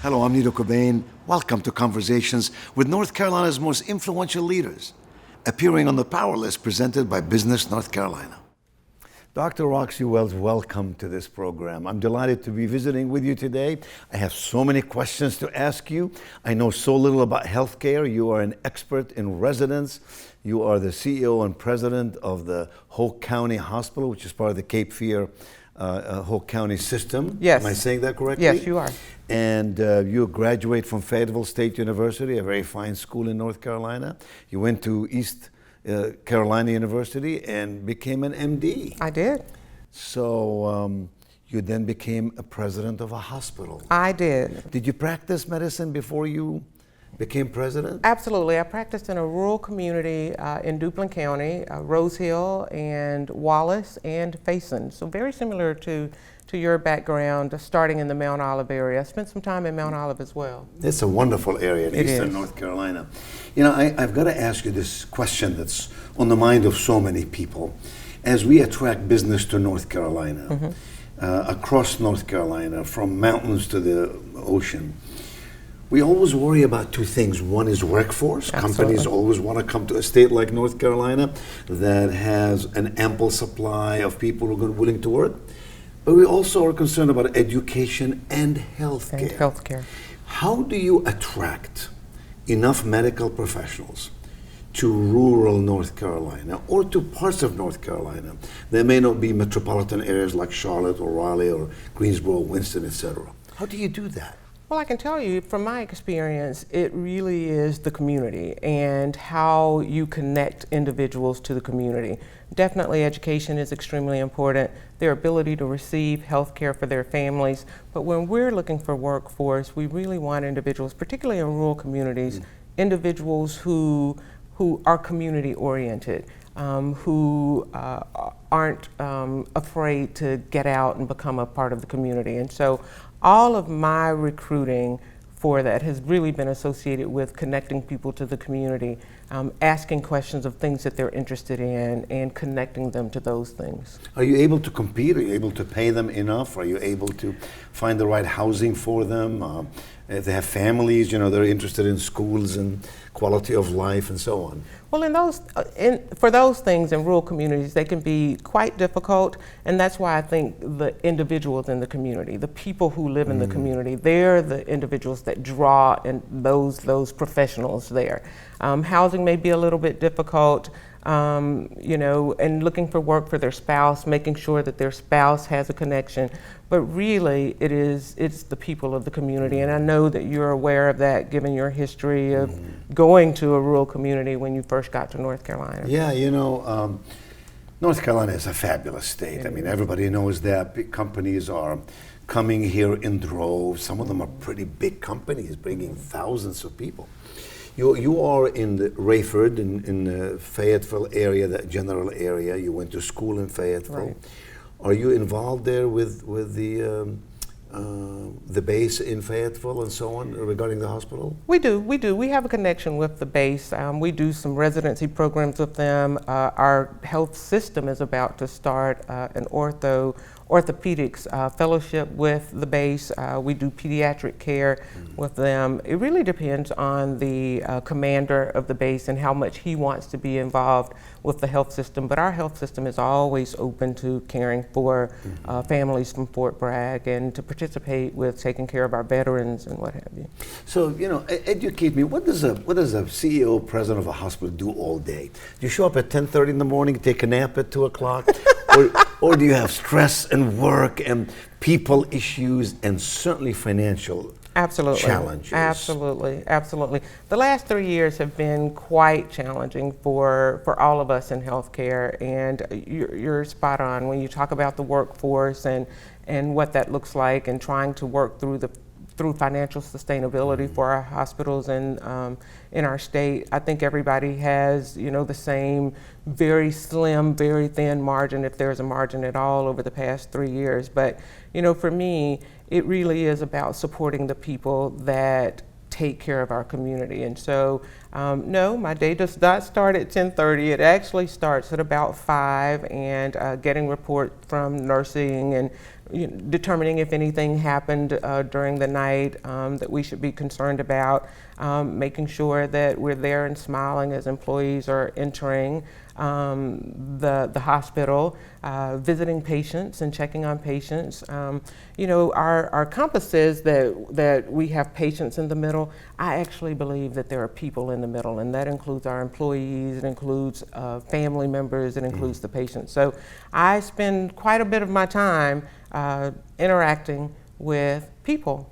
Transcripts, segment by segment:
Hello, I'm Nito Cobain. Welcome to Conversations with North Carolina's most influential leaders, appearing on the Power List presented by Business North Carolina. Dr. Roxie Wells, welcome to this program. I'm delighted to be visiting with you today. I have so many questions to ask you. I know so little about healthcare. You are an expert in residence. You are the CEO and president of the Hoke County Hospital, which is part of the Cape Fear Hoke County system. Yes. Am I saying that correctly? Yes, you are. And you graduate from Fayetteville State University, a very fine school in North Carolina. You went to East Carolina University and became an MD. I did. So you then became a president of a hospital. I did. Did you practice medicine before you became president? Absolutely. I practiced in a rural community in Duplin County, Rose Hill and Wallace and Faison. So very similar to your background, starting in the Mount Olive area. I spent some time in Mount Olive as well. It's a wonderful area in eastern North Carolina. You know, I've got to ask you this question that's on the mind of so many people. As we attract business to North Carolina, across North Carolina, from mountains to the ocean, we always worry about two things. One is workforce. Absolutely. Companies always want to come to a state like North Carolina that has an ample supply of people who are willing to work. But we also are concerned about education and healthcare. And healthcare. How do you attract enough medical professionals to rural North Carolina or to parts of North Carolina that may not be metropolitan areas like Charlotte or Raleigh or Greensboro, Winston, etc.? How do you do that? Well, I can tell you from my experience, it really is the community and how you connect individuals to the community. Definitely education is extremely important, their ability to receive health care for their families. But when we're looking for workforce, we really want individuals, particularly in rural communities, individuals who are community oriented, who aren't afraid to get out and become a part of the community. And so all of my recruiting for that has really been associated with connecting people to the community, asking questions of things that they're interested in and connecting them to those things. Are you able to compete? Are you able to pay them enough? Are you able to find the right housing for them? If they have families, you know, they're interested in schools and quality of life and so on. Well, for those things in rural communities, they can be quite difficult, and that's why I think the individuals in the community, the people who live in the community, they're the individuals that draw in those professionals there. Housing may be a little bit difficult, you know, and looking for work for their spouse, making sure that their spouse has a connection. But really, it's the people of the community, and I know that you're aware of that given your history of going to a rural community when you first got to North Carolina. Yeah, you know, North Carolina is a fabulous state. I mean, everybody knows that. Big companies are coming here in droves. Some of them are pretty big companies, bringing thousands of people. You are in the Rayford, in the Fayetteville area, that general area. You went to school in Fayetteville. Right. Are you involved there with the base in Fayetteville and so on regarding the hospital? We do. We have a connection with the base. We do some residency programs with them. Our health system is about to start an orthopedics fellowship with the base. We do pediatric care with them. It really depends on the commander of the base and how much he wants to be involved with the health system. But our health system is always open to caring for families from Fort Bragg and to participate with taking care of our veterans and what have you. So, you know, educate me. What does a CEO, president of a hospital do all day? Do you show up at 10:30 in the morning, take a nap at 2 o'clock? or do you have stress and work and people issues and certainly financial challenges? Absolutely. The last 3 years have been quite challenging for all of us in healthcare, and you're spot on when you talk about the workforce and what that looks like and trying to work through financial sustainability for our hospitals and in our state. I think everybody has, you know, the same very slim, very thin margin, if there's a margin at all, over the past 3 years. But, you know, for me, it really is about supporting the people that take care of our community. And so, no, my day does not start at 10:30. It actually starts at about 5, and getting reports from nursing and determining if anything happened during the night that we should be concerned about, making sure that we're there and smiling as employees are entering the hospital, visiting patients and checking on patients. Our compass says that we have patients in the middle. I actually believe that there are people in the middle, and that includes our employees, it includes family members, it includes the patients. So I spend quite a bit of my time interacting with people,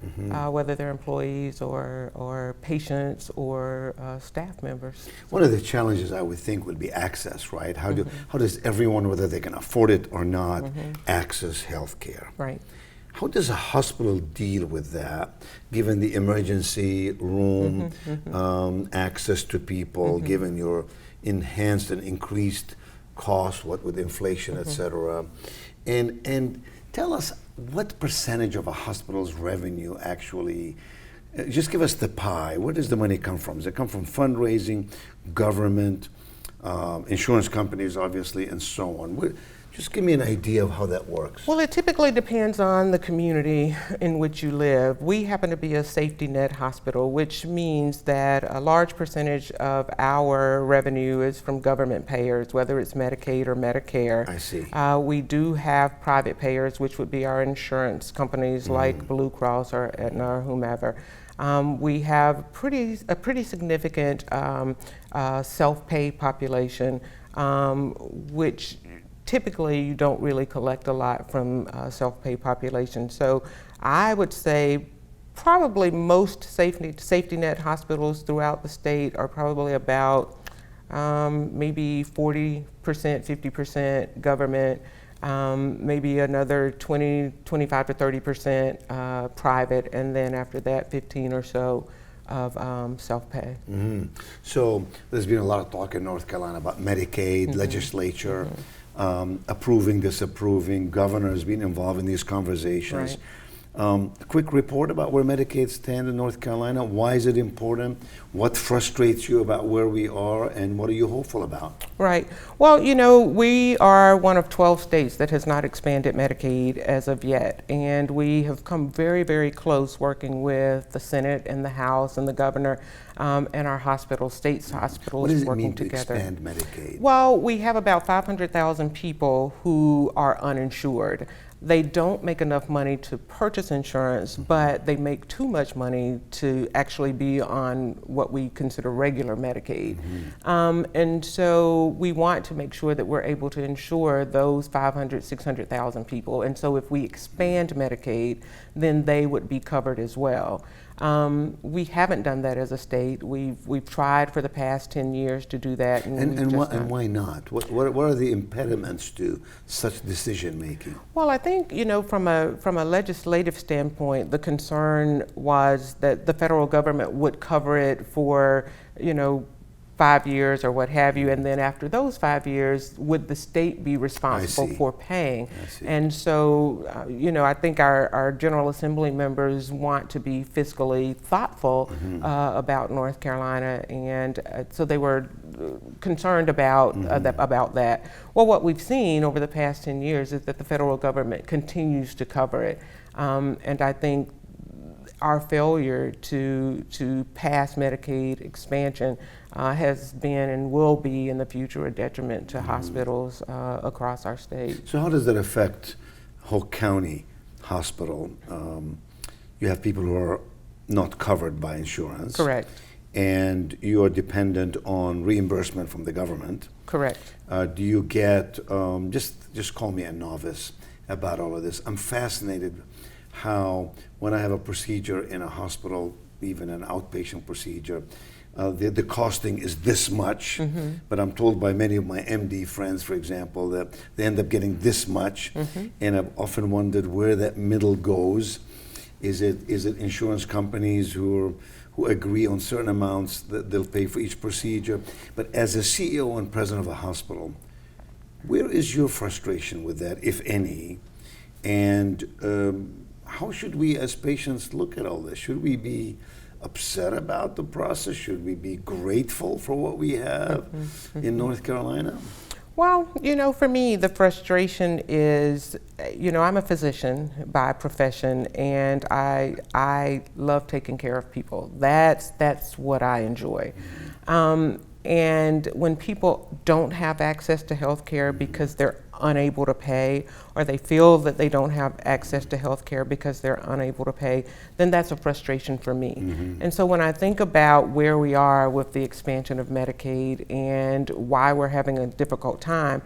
whether they're employees or patients or staff members. One of the challenges I would think would be access, right? How does everyone, whether they can afford it or not, access health care? Right. How does a hospital deal with that, given the emergency room access to people, given your enhanced and increased costs, what with inflation, et cetera? And tell us, what percentage of a hospital's revenue actually, just give us the pie. Where does the money come from? Does it come from fundraising, government, insurance companies, obviously, and so on? Just give me an idea of how that works. Well, it typically depends on the community in which you live. We happen to be a safety net hospital, which means that a large percentage of our revenue is from government payers, whether it's Medicaid or Medicare. I see. We do have private payers, which would be our insurance companies like Blue Cross or Aetna or whomever. We have a pretty significant self-pay population, which typically you don't really collect a lot from self-pay population. So I would say probably most safety net hospitals throughout the state are probably about maybe 40%, 50% government, maybe another 25 to 30% private, and then after that 15 or so of self-pay. So there's been a lot of talk in North Carolina about Medicaid, legislature, approving, disapproving, governors being involved in these conversations. Right. A quick report about where Medicaid stands in North Carolina. Why is it important? What frustrates you about where we are, and what are you hopeful about? Right. Well, we are one of 12 states that has not expanded Medicaid as of yet, and we have come very, very close working with the Senate and the House and the governor and our hospitals, states hospitals, What does it working mean to together. expand Medicaid? Well, we have about 500,000 people who are uninsured. They don't make enough money to purchase insurance, but they make too much money to actually be on what we consider regular Medicaid. And so we want to make sure that we're able to insure those 500, 600,000 people. And so if we expand Medicaid, then they would be covered as well. We haven't done that as a state. We've tried for the past 10 years to do that. And why not? What are the impediments to such decision making? Well, I think, from a legislative standpoint, the concern was that the federal government would cover it for, 5 years or what have you, and then after those 5 years, would the state be responsible for paying? And so, I think our General Assembly members want to be fiscally thoughtful about North Carolina, and so they were concerned about that. Well, what we've seen over the past 10 years is that the federal government continues to cover it, and I think our failure to pass Medicaid expansion has been and will be in the future a detriment to hospitals across our state. So how does that affect Hoke County Hospital? You have people who are not covered by insurance. Correct. And you are dependent on reimbursement from the government. Correct. Do you get, just call me a novice about all of this. I'm fascinated how when I have a procedure in a hospital, even an outpatient procedure, the costing is this much, but I'm told by many of my MD friends, for example, that they end up getting this much, and I've often wondered where that middle goes. Is it insurance companies who agree on certain amounts that they'll pay for each procedure? But as a CEO and president of a hospital, where is your frustration with that, if any? And how should we as patients look at all this? Should we be upset about the process? Should we be grateful for what we have in North Carolina? Well, for me, the frustration is, I'm a physician by profession, and I love taking care of people. That's what I enjoy. And when people don't have access to health care because they're unable to pay, or they feel that they don't have access to health care because they're unable to pay, then that's a frustration for me. And so when I think about where we are with the expansion of Medicaid and why we're having a difficult time,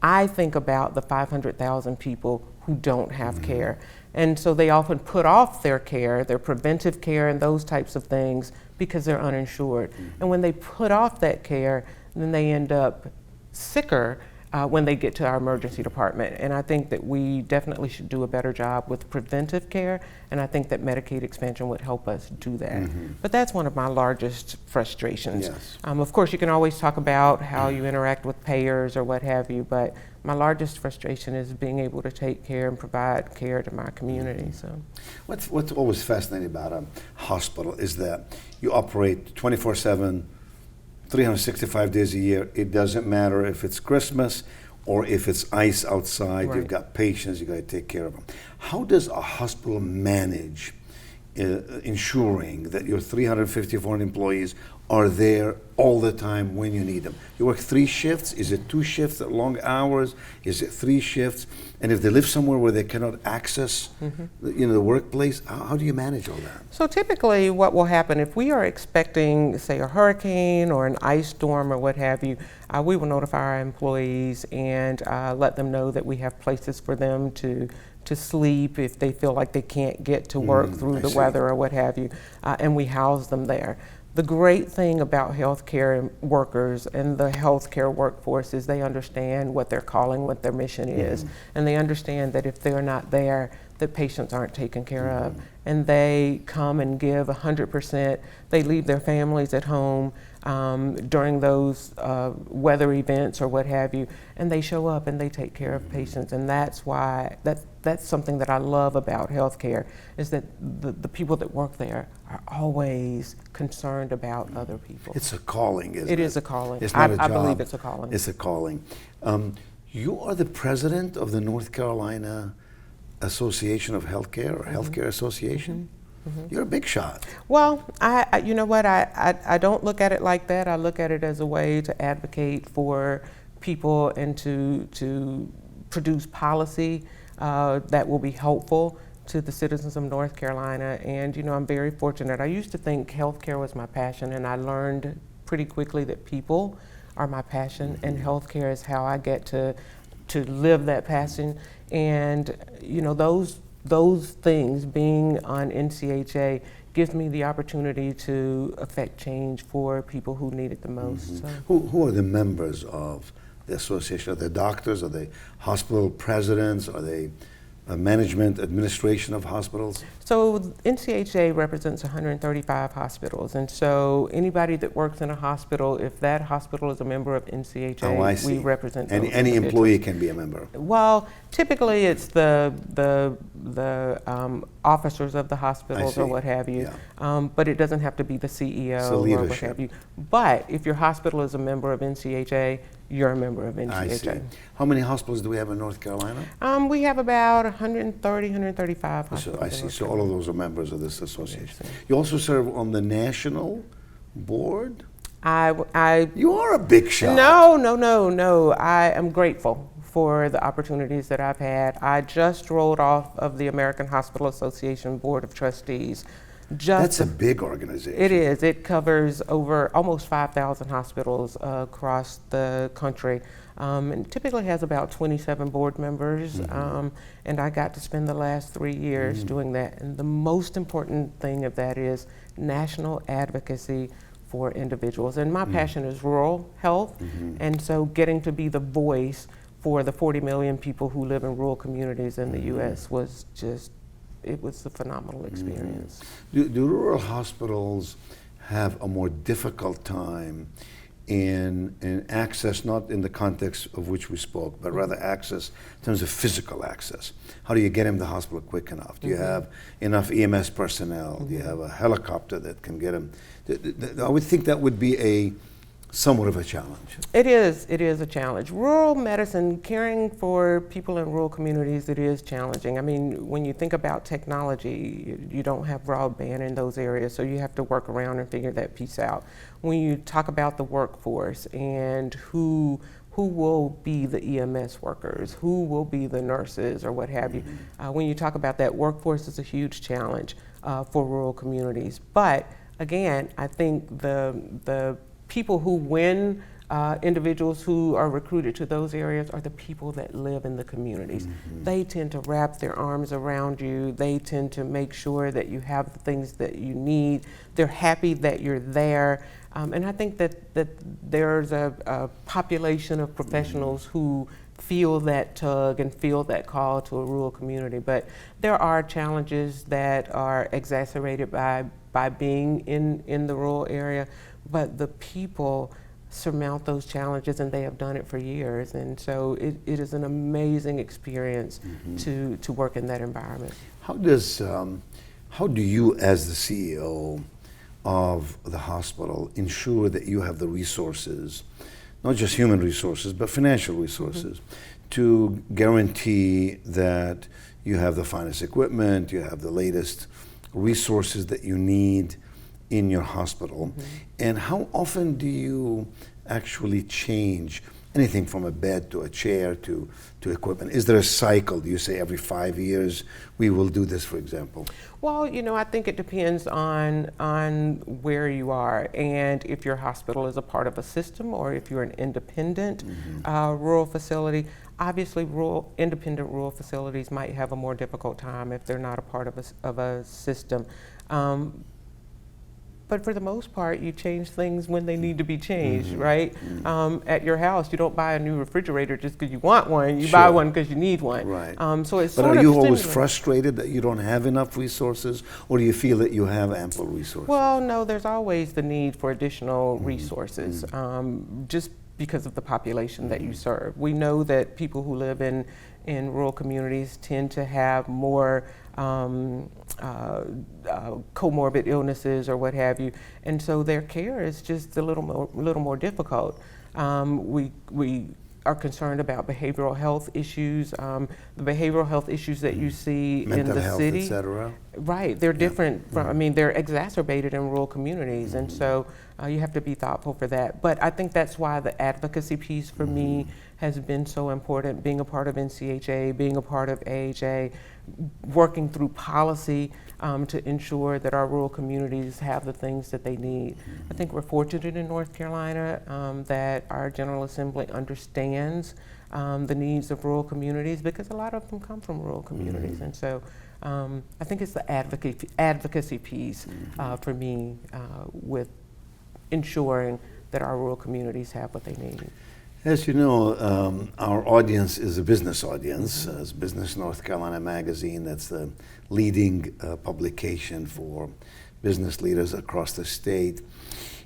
I think about the 500,000 people who don't have care. And so they often put off their care, their preventive care and those types of things, because they're uninsured. And when they put off that care, then they end up sicker when they get to our emergency department. And I think that we definitely should do a better job with preventive care, and I think that Medicaid expansion would help us do that. But that's one of my largest frustrations. Yes. Of course, you can always talk about how you interact with payers or what have you, but my largest frustration is being able to take care and provide care to my community. So, What's always fascinating about a hospital is that you operate 24/7, 365 days a year. It doesn't matter if it's Christmas or if it's ice outside. Right. You've got patients, you got to take care of them. How does a hospital manage ensuring that your 354 employees are there all the time when you need them? You work 3 shifts? Is it 2 shifts at long hours? Is it 3 shifts? And if they live somewhere where they cannot access the workplace, how do you manage all that? So typically what will happen if we are expecting, say, a hurricane or an ice storm or what have you, we will notify our employees and let them know that we have places for them to sleep if they feel like they can't get to work through the weather or what have you, and we house them there. The great thing about healthcare workers and the healthcare workforce is they understand what they're calling, what their mission is, and they understand that if they're not there, that patients aren't taken care of, and they come and give 100%. They leave their families at home during those weather events or what have you, and they show up and they take care of patients, and that's why that's something that I love about healthcare, is that the people that work there are always concerned about other people. It's a calling, isn't it? It is a calling. It's not a job. I believe it's a calling. It's a calling. You are the president of the North Carolina Association of Healthcare, or Healthcare Association? You're a big shot. Well, you know what, I don't look at it like that. I look at it as a way to advocate for people and to produce policy that will be helpful to the citizens of North Carolina. And I'm very fortunate. I used to think healthcare was my passion, and I learned pretty quickly that people are my passion, and healthcare is how I get to live that passion. And those things, being on NCHA, gives me the opportunity to affect change for people who need it the most. So. Who are the members of the association? Are they doctors? Are they hospital presidents? Are they management, administration of hospitals? So NCHA represents 135 hospitals, and so anybody that works in a hospital, if that hospital is a member of NCHA, we represent those any employee can be a member? Well, typically it's the officers of the hospitals or what have you, but it doesn't have to be the CEO or what have you. But if your hospital is a member of NCHA, you're a member of NCHA. I see. How many hospitals do we have in North Carolina? We have about 130, 135 hospitals. So I see. So all of those are members of this association. Yes, you also serve on the national board? You are a big shot. No. I am grateful for the opportunities that I've had. I just rolled off of the American Hospital Association Board of Trustees. That's a big organization. It is. It covers over almost 5,000 hospitals across the country, and typically has about 27 board members. And I got to spend the last 3 years doing that. And the most important thing of that is national advocacy for individuals. And my passion is rural health, and so getting to be the voice for the 40 million people who live in rural communities in the U.S. was it was a phenomenal experience. Do rural hospitals have a more difficult time in access, not in the context of which we spoke, but rather access in terms of physical access? How do you get them to the hospital quick enough? Do you have enough EMS personnel? Do you have a helicopter that can get them? I would think that would be somewhat of a challenge. It is a challenge. Rural medicine, caring for people in rural communities, it is challenging. I mean, when you think about technology, you don't have broadband in those areas, so you have to work around and figure that piece out. When you talk about the workforce and who will be the EMS workers, who will be the nurses or what have you, when you talk about that, workforce is a huge challenge for rural communities. But again, I think the people who win, individuals who are recruited to those areas are the people that live in the communities. They tend to wrap their arms around you. They tend to make sure that you have the things that you need. They're happy that you're there. And I think that there's a population of professionals who feel that tug and feel that call to a rural community. But there are challenges that are exacerbated by being in the rural area. But the people surmount those challenges, and they have done it for years. And so it is an amazing experience to work in that environment. How do you, as the CEO of the hospital, ensure that you have the resources, not just human resources, but financial resources, to guarantee that you have the finest equipment, you have the latest resources that you need in your hospital? And how often do you actually change anything from a bed to a chair to equipment? Is there a cycle? Do you say every 5 years we will do this, for example? Well, I think it depends on where you are and if your hospital is a part of a system or if you're an independent rural facility. Obviously, independent rural facilities might have a more difficult time if they're not a part of a system. But for the most part, you change things when they need to be changed, right? At your house, you don't buy a new refrigerator just because you want one. You buy one because you need one. Right. So it's but sort are of you always similar. frustrated that you don't have enough resources, or do you feel that you have ample resources? Well, no, there's always the need for additional resources, just because of the population that you serve. We know that people who live in rural communities tend to have more comorbid illnesses or what have you, and so their care is just a little more difficult. We are concerned about behavioral health issues, the behavioral health issues that you see Mental in the health, city. et cetera. Right, they're different from, I mean, they're exacerbated in rural communities, and so you have to be thoughtful for that. But I think that's why the advocacy piece for me has been so important, being a part of NCHA, being a part of AHA, working through policy to ensure that our rural communities have the things that they need. I think we're fortunate in North Carolina that our General Assembly understands the needs of rural communities, because a lot of them come from rural communities. And so I think it's the advocacy piece for me with ensuring that our rural communities have what they need. As you know, our audience is a business audience. It's Business North Carolina Magazine. That's the leading publication for business leaders across the state.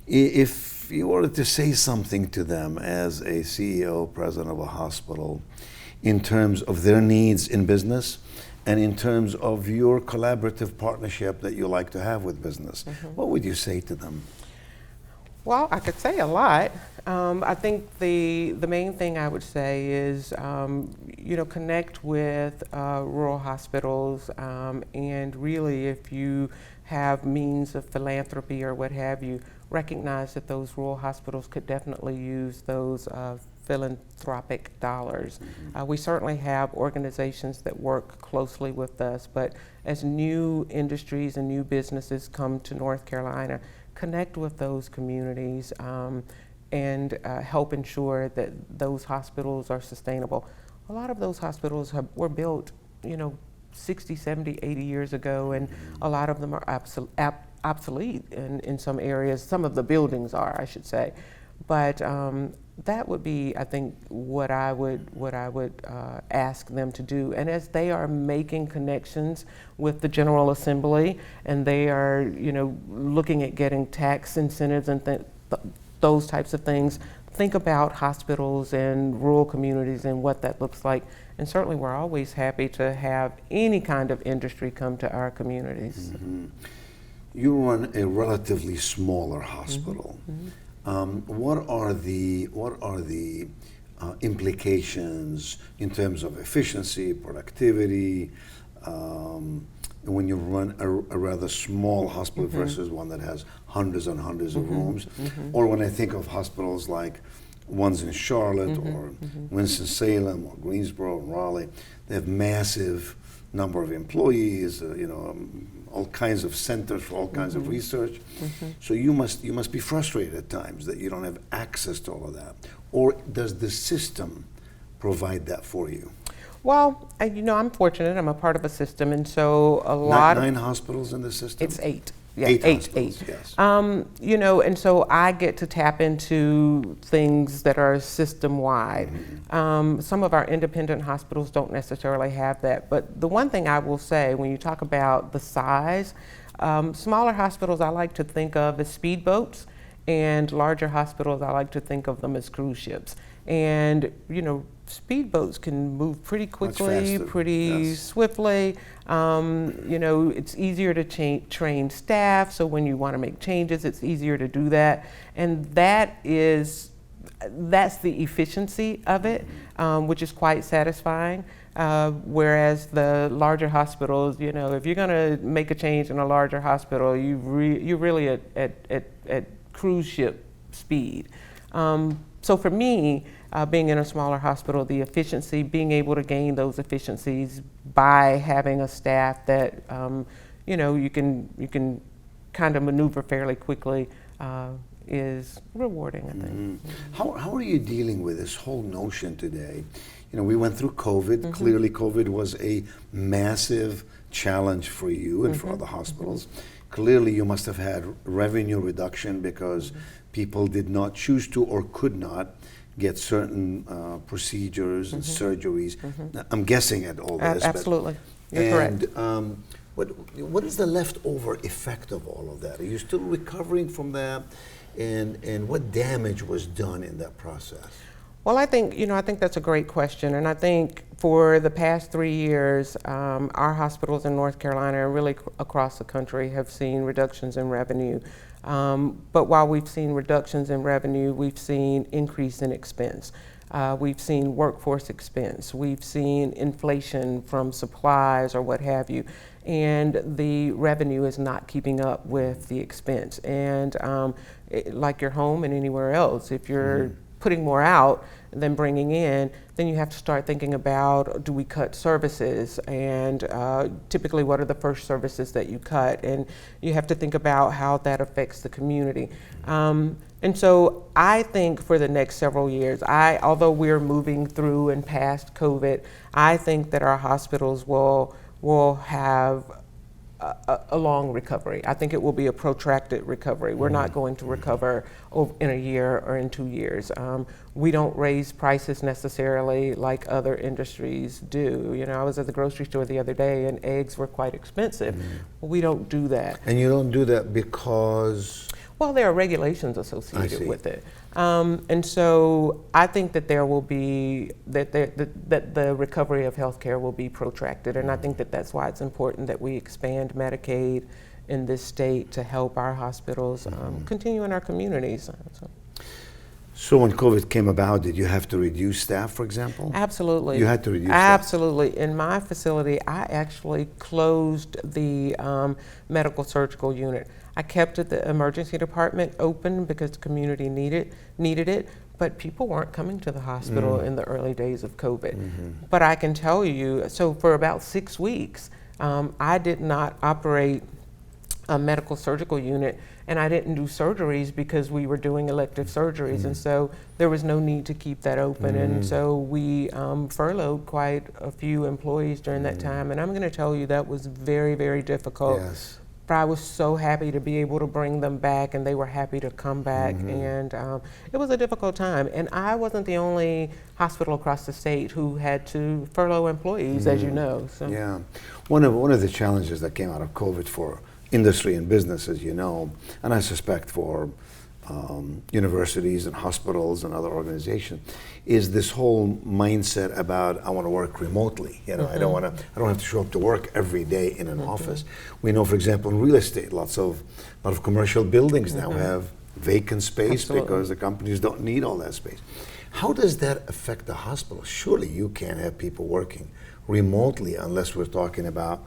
If you were to say something to them as a CEO, president of a hospital, in terms of their needs in business and in terms of your collaborative partnership that you like to have with business, what would you say to them? Well, I could say a lot. I think the main thing I would say is, connect with rural hospitals, and really, if you have means of philanthropy or what have you, recognize that those rural hospitals could definitely use those philanthropic dollars. We certainly have organizations that work closely with us, but as new industries and new businesses come to North Carolina, connect with those communities and help ensure that those hospitals are sustainable. A lot of those hospitals were built, 60, 70, 80 years ago, and a lot of them are obsolete in some areas. Some of the buildings are, I should say. But that would be, I think, what I would ask them to do. And as they are making connections with the General Assembly, and they are, looking at getting tax incentives and those types of things, think about hospitals and rural communities and what that looks like. And certainly, we're always happy to have any kind of industry come to our communities. You run a relatively smaller hospital. What are the implications in terms of efficiency, productivity, when you run a rather small hospital versus one that has hundreds and hundreds of rooms? Or when I think of hospitals like ones in Charlotte or Winston-Salem or Greensboro and Raleigh, they have massive number of employees, all kinds of centers for all kinds of research. So you must be frustrated at times that you don't have access to all of that. Or does the system provide that for you? Well, I'm fortunate. I'm a part of a system, and so a lot. Nine hospitals in the system? It's 8. Yeah, eight. Yes. Yes. And so I get to tap into things that are system-wide. Some of our independent hospitals don't necessarily have that. But the one thing I will say, when you talk about the size, smaller hospitals I like to think of as speedboats, and larger hospitals I like to think of them as cruise ships. And, speedboats can move pretty quickly, pretty swiftly. It's easier to train staff, so when you want to make changes, it's easier to do that. And that's the efficiency of it, which is quite satisfying. Whereas the larger hospitals, if you're going to make a change in a larger hospital, you're really at cruise ship speed. So for me, being in a smaller hospital, the efficiency, being able to gain those efficiencies by having a staff that you can kind of maneuver fairly quickly is rewarding, I think. How are you dealing with this whole notion today? We went through COVID. Clearly, COVID was a massive challenge for you and for other hospitals. Clearly, you must have had revenue reduction because people did not choose to or could not get certain procedures and surgeries. I'm guessing at all this. Absolutely, you're correct. What is the leftover effect of all of that? Are you still recovering from that? And what damage was done in that process? Well, I think that's a great question, and I think for the past 3 years, our hospitals in North Carolina and really across the country have seen reductions in revenue. But while we've seen reductions in revenue, we've seen increase in expense. We've seen workforce expense. We've seen inflation from supplies or what have you. And the revenue is not keeping up with the expense. And like your home and anywhere else, if you're putting more out than bringing in, then you have to start thinking about, do we cut services? And typically, what are the first services that you cut? And you have to think about how that affects the community. And so I think for the next several years, although we're moving through and past COVID, I think that our hospitals will have a long recovery. I think it will be a protracted recovery. We're not going to recover in a year or in 2 years. We don't raise prices necessarily like other industries do. I was at the grocery store the other day and eggs were quite expensive. Well, we don't do that. And you don't do that because? Well, there are regulations associated with it. And so I think that there will be, that the recovery of healthcare will be protracted. And I think that that's why it's important that we expand Medicaid in this state to help our hospitals continue in our communities. So when COVID came about, did you have to reduce staff, for example? Absolutely. You had to reduce staff? Absolutely. In my facility, I actually closed the medical surgical unit. I kept the emergency department open because the community needed it, but people weren't coming to the hospital in the early days of COVID. But I can tell you, so for about 6 weeks, I did not operate a medical surgical unit, and I didn't do surgeries because we were doing elective surgeries, and so there was no need to keep that open. And so we furloughed quite a few employees during that time, and I'm going to tell you that was very, very difficult. Yes. But I was so happy to be able to bring them back, and they were happy to come back. And it was a difficult time. And I wasn't the only hospital across the state who had to furlough employees, as you know. So. Yeah. One of the challenges that came out of COVID for industry and business, as you know, and I suspect for universities and hospitals and other organizations, is this whole mindset about I want to work remotely. I don't have to show up to work every day in an office. We know, for example, in real estate, a lot of commercial buildings now have vacant space Absolutely. because the companies don't need all that space. How does that affect the hospital? Surely you can't have people working remotely unless we're talking about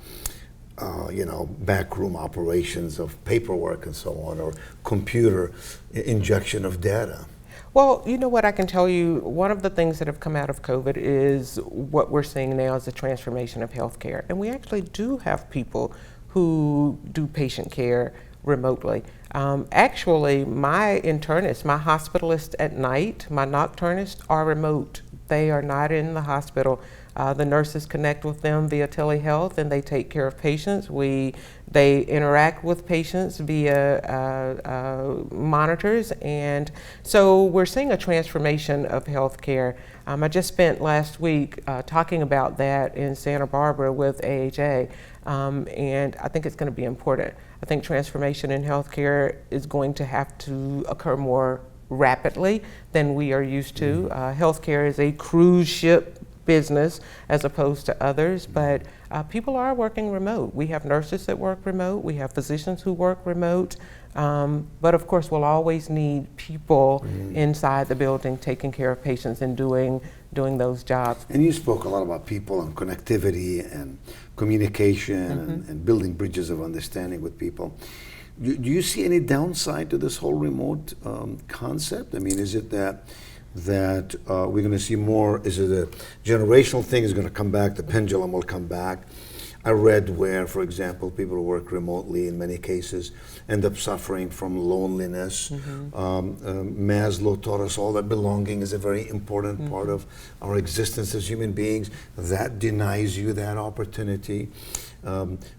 backroom operations of paperwork and so on, or computer injection of data. Well, you know what I can tell you, one of the things that have come out of COVID is what we're seeing now is the transformation of healthcare. And we actually do have people who do patient care remotely. Actually, my internists, my hospitalists at night, my nocturnists are remote. They are not in the hospital. The nurses connect with them via telehealth, and they take care of patients. They interact with patients via monitors, and so we're seeing a transformation of healthcare. I just spent last week talking about that in Santa Barbara with AHA, and I think it's going to be important. I think transformation in healthcare is going to have to occur more rapidly than we are used to. Healthcare is a cruise ship business as opposed to others, but people are working remote. We have nurses that work remote, we have physicians who work remote, but of course we'll always need people inside the building taking care of patients and doing those jobs. And you spoke a lot about people and connectivity and communication and building bridges of understanding with people. Do you see any downside to this whole remote concept? I mean, is it that we're going to see more? Is it a generational thing? Is it going to come back? The pendulum will come back. I read where, for example, people who work remotely in many cases end up suffering from loneliness. Maslow taught us all that belonging is a very important part of our existence as human beings. That denies you that opportunity.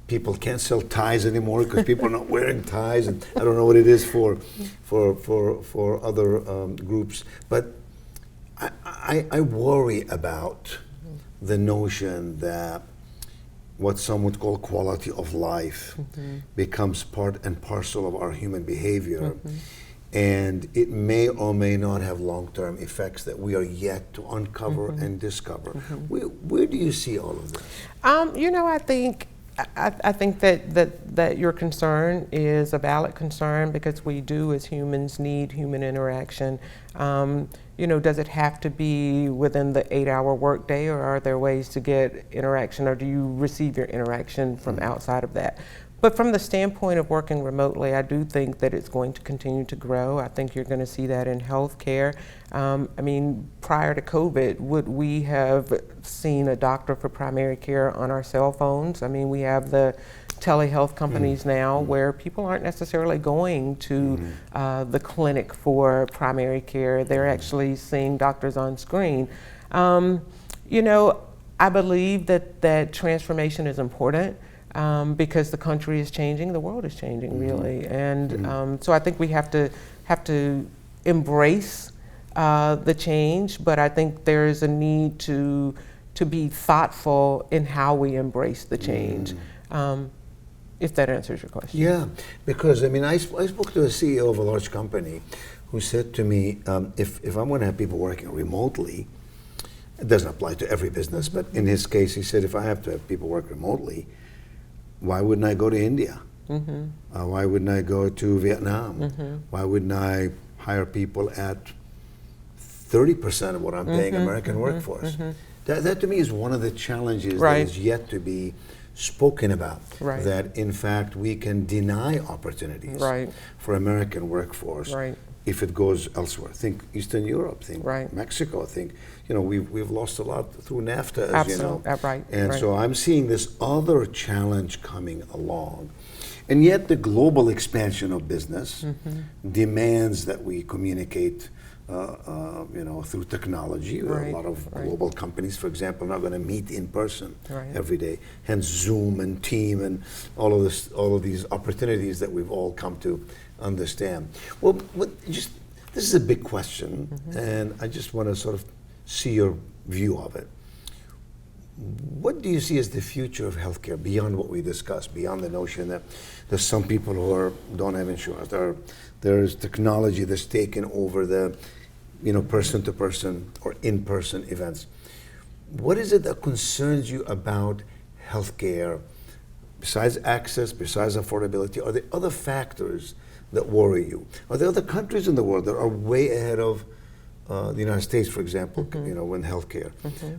People can't sell ties anymore because people are not wearing ties, and I don't know what it is for other groups. But I worry about the notion that what some would call quality of life becomes part and parcel of our human behavior. And it may or may not have long-term effects that we are yet to uncover and discover. Where do you see all of this? I think that your concern is a valid concern because we do as humans need human interaction. Does it have to be within the 8-hour workday, or are there ways to get interaction, or do you receive your interaction from outside of that? But from the standpoint of working remotely, I do think that it's going to continue to grow. I think you're going to see that in healthcare. Prior to COVID, would we have seen a doctor for primary care on our cell phones? We have the telehealth companies now where people aren't necessarily going to the clinic for primary care. They're actually seeing doctors on screen. I believe that transformation is important. Because the country is changing, the world is changing, really, and so I think we have to embrace the change. But I think there is a need to be thoughtful in how we embrace the change. If that answers your question. Yeah, because I spoke to a CEO of a large company who said to me, if I'm going to have people working remotely, it doesn't apply to every business, but in his case, he said, if I have to have people work remotely, why wouldn't I go to India? Why wouldn't I go to Vietnam? Why wouldn't I hire people at 30% of what I'm paying American workforce? That to me is one of the challenges that is yet to be spoken about. That in fact we can deny opportunities for American workforce if it goes elsewhere. Think Eastern Europe, think Mexico, think, we've lost a lot through NAFTA, as you know. So I'm seeing this other challenge coming along. And yet the global expansion of business demands that we communicate through technology. A lot of global companies, for example, are not going to meet in person every day. Hence Zoom and Team and all of these opportunities that we've all come to understand. Well, this is a big question, and I just want to sort of see your view of it. What do you see as the future of healthcare beyond what we discussed, beyond the notion that there's some people who don't have insurance? There's technology that's taken over the person-to-person or in-person events. What is it that concerns you about healthcare besides access, besides affordability? Are there other factors that worry you? Are there other countries in the world that are way ahead of the United States, for example, you know, in healthcare?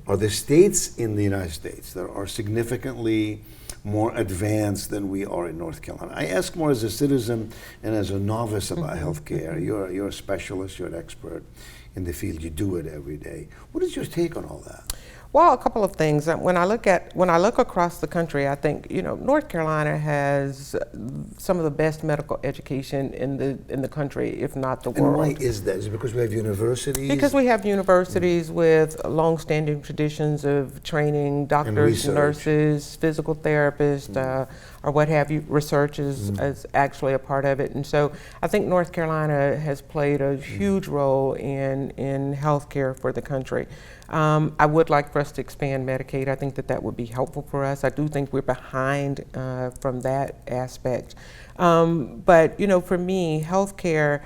Are there states in the United States that are significantly more advanced than we are in North Carolina? I ask more as a citizen and as a novice about healthcare. You're a specialist, you're an expert in the field, you do it every day. What is your take on all that? Well, a couple of things. When I look across the country, I think, you know, North Carolina has some of the best medical education in the country, if not the world. And why is that? Is it because we have universities? Because we have universities with long-standing traditions of training doctors, nurses, physical therapists, or what have you. Research is actually a part of it, and so I think North Carolina has played a huge role in healthcare for the country. I would like for us to expand Medicaid. I think that would be helpful for us. I do think we're behind from that aspect. But, you know, for me, healthcare,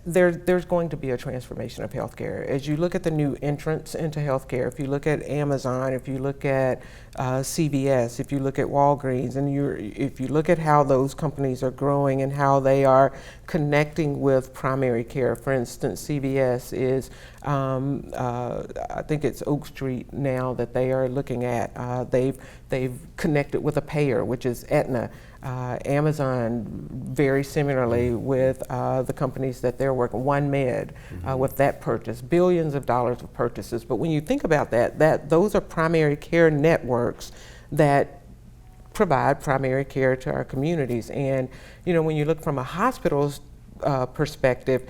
there's going to be a transformation of healthcare. As you look at the new entrants into healthcare, if you look at Amazon, if you look at CVS, if you look at Walgreens, and if you look at how those companies are growing and how they are connecting with primary care. For instance, CVS is, I think it's Oak Street now that they are looking at. They've connected with a payer, which is Aetna. Amazon, very similarly with the companies that they're working, OneMed, with that purchase, billions of dollars of purchases. But when you think about that those are primary care networks that provide primary care to our communities. And, you know, when you look from a hospital's perspective,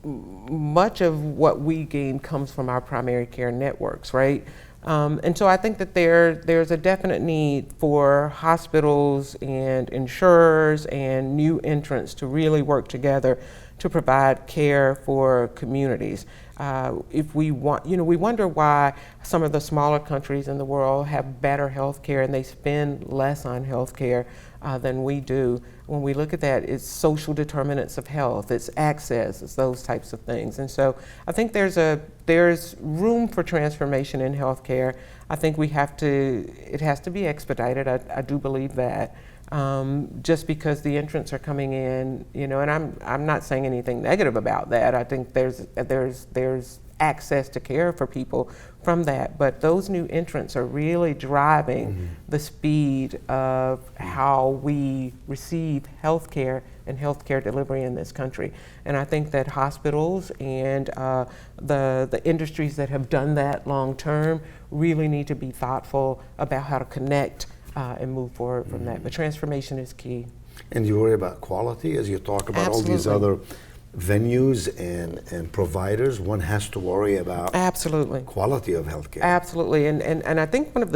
much of what we gain comes from our primary care networks, right? And so I think that there's a definite need for hospitals and insurers and new entrants to really work together to provide care for communities. If we want, you know, we wonder why some of the smaller countries in the world have better health care and they spend less on health care than we do. When we look at that, it's social determinants of health, it's access, it's those types of things. And so I think there's room for transformation in healthcare. I think it has to be expedited. I do believe that. Just because the entrants are coming in, you know, and I'm not saying anything negative about that. I think there's access to care for people from that, but those new entrants are really driving the speed of how we receive healthcare and healthcare delivery in this country. And I think that hospitals and the industries that have done that long term really need to be thoughtful about how to connect and move forward from that. But transformation is key. And you worry about quality as you talk about all these other venues and providers. One has to worry about quality of healthcare. Absolutely, and I think one of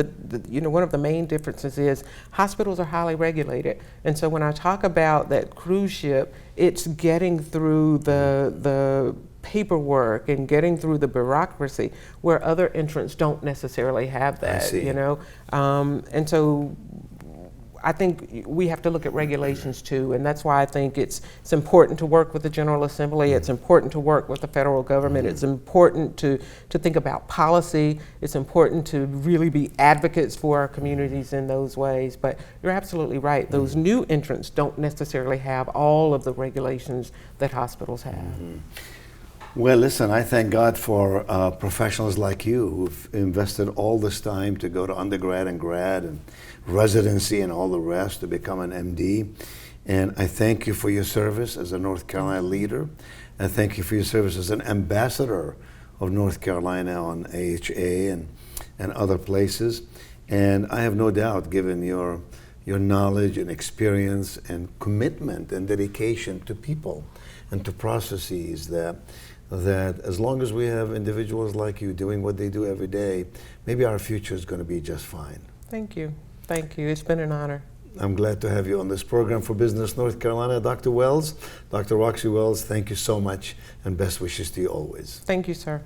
the main differences is hospitals are highly regulated, and so when I talk about that cruise ship, it's getting through the paperwork and getting through the bureaucracy where other entrants don't necessarily have that, you know, and so I think we have to look at regulations too, and that's why I think it's important to work with the General Assembly, it's important to work with the federal government, it's important to think about policy, it's important to really be advocates for our communities in those ways. But you're absolutely right, those new entrants don't necessarily have all of the regulations that hospitals have. Well, listen, I thank God for professionals like you who've invested all this time to go to undergrad and grad and residency and all the rest to become an MD. And I thank you for your service as a North Carolina leader. I thank you for your service as an ambassador of North Carolina on AHA and other places. And I have no doubt, given your knowledge and experience and commitment and dedication to people and to processes, that as long as we have individuals like you doing what they do every day, maybe our future is going to be just fine. Thank you. Thank you. It's been an honor. I'm glad to have you on this program for Business North Carolina. Dr. Wells, Dr. Roxie Wells, thank you so much, and best wishes to you always. Thank you, sir.